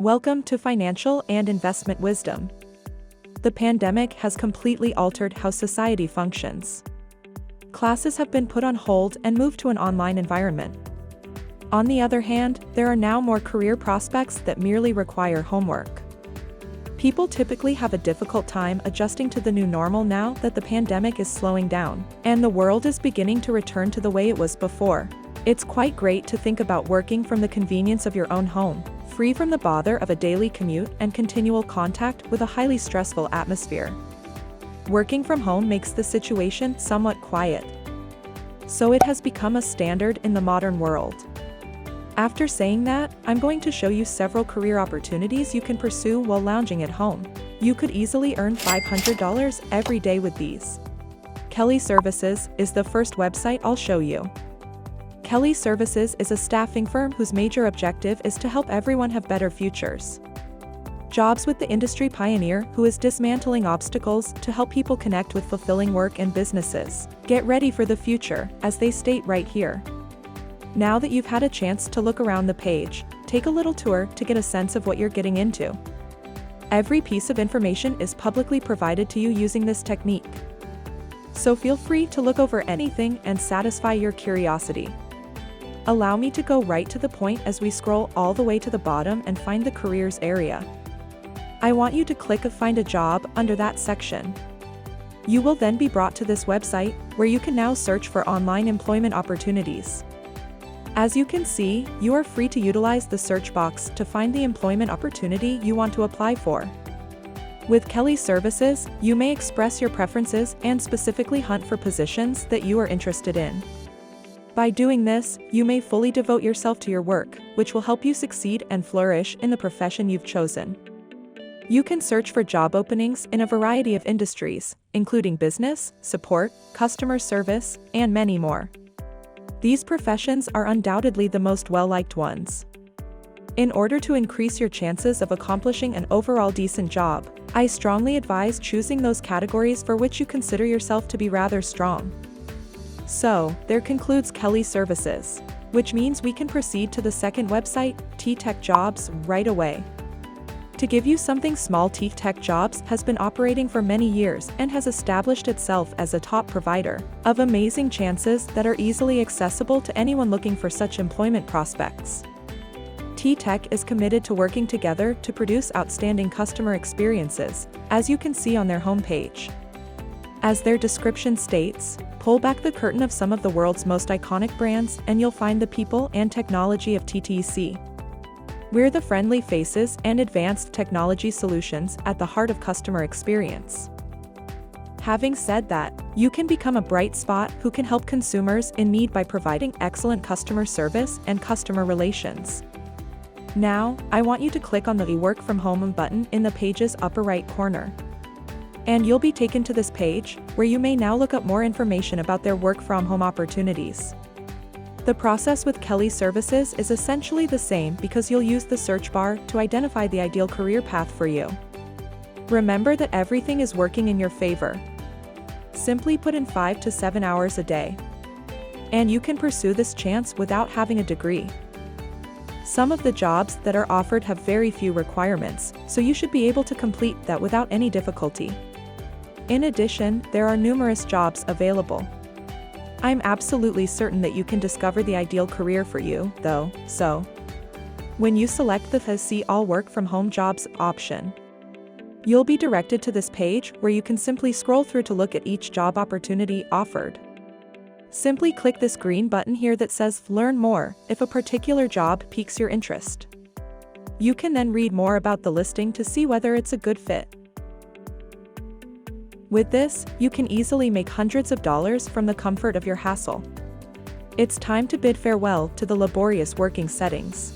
Welcome to Financial and Investment Wisdom. The pandemic has completely altered how society functions. Classes have been put on hold and moved to an online environment. On the other hand, there are now more career prospects that merely require homework. People typically have a difficult time adjusting to the new normal now that the pandemic is slowing down, and the world is beginning to return to the way it was before. It's quite great to think about working from the convenience of your own home, free from the bother of a daily commute and continual contact with a highly stressful atmosphere. Working from home makes the situation somewhat quiet. So it has become a standard in the modern world. After saying that, I'm going to show you several career opportunities you can pursue while lounging at home. You could easily earn $500 every day with these. Kelly Services is the first website I'll show you. Kelly Services is a staffing firm whose major objective is to help everyone have better futures. Jobs with the industry pioneer who is dismantling obstacles to help people connect with fulfilling work and businesses. Get ready for the future, as they state right here. Now that you've had a chance to look around the page, take a little tour to get a sense of what you're getting into. Every piece of information is publicly provided to you using this technique. So feel free to look over anything and satisfy your curiosity. Allow me to go right to the point as we scroll all the way to the bottom and find the careers area. I want you to click Find a Job under that section. You will then be brought to this website, where you can now search for online employment opportunities. As you can see, you are free to utilize the search box to find the employment opportunity you want to apply for. With Kelly Services, you may express your preferences and specifically hunt for positions that you are interested in. By doing this, you may fully devote yourself to your work, which will help you succeed and flourish in the profession you've chosen. You can search for job openings in a variety of industries, including business, support, customer service, and many more. These professions are undoubtedly the most well-liked ones. In order to increase your chances of accomplishing an overall decent job, I strongly advise choosing those categories for which you consider yourself to be rather strong. So, there concludes Kelly Services, which means we can proceed to the second website, T-Tech Jobs, right away. To give you something small, T-Tech Jobs has been operating for many years and has established itself as a top provider of amazing chances that are easily accessible to anyone looking for such employment prospects. T-Tech is committed to working together to produce outstanding customer experiences, as you can see on their homepage. As their description states, pull back the curtain of some of the world's most iconic brands and you'll find the people and technology of TTC. We're the friendly faces and advanced technology solutions at the heart of customer experience. Having said that, you can become a bright spot who can help consumers in need by providing excellent customer service and customer relations. Now, I want you to click on the Work from Home button in the page's upper right corner. And you'll be taken to this page, where you may now look up more information about their work from home opportunities. The process with Kelly Services is essentially the same because you'll use the search bar to identify the ideal career path for you. Remember that everything is working in your favor. Simply put in 5 to 7 hours a day. And you can pursue this chance without having a degree. Some of the jobs that are offered have very few requirements, so you should be able to complete that without any difficulty. In addition, there are numerous jobs available. I'm absolutely certain that you can discover the ideal career for you, though, so when you select the See All Work from Home Jobs option, you'll be directed to this page where you can simply scroll through to look at each job opportunity offered. Simply click this green button here that says Learn More if a particular job piques your interest. You can then read more about the listing to see whether it's a good fit. With this, you can easily make hundreds of dollars from the comfort of your home. It's time to bid farewell to the laborious working settings.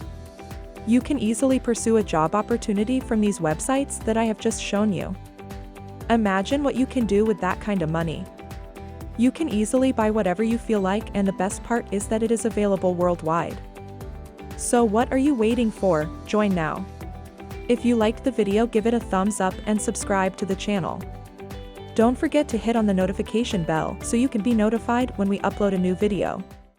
You can easily pursue a job opportunity from these websites that I have just shown you. Imagine what you can do with that kind of money. You can easily buy whatever you feel like, and the best part is that it is available worldwide. So what are you waiting for? Join now. If you liked the video, give it a thumbs up and subscribe to the channel. Don't forget to hit on the notification bell so you can be notified when we upload a new video.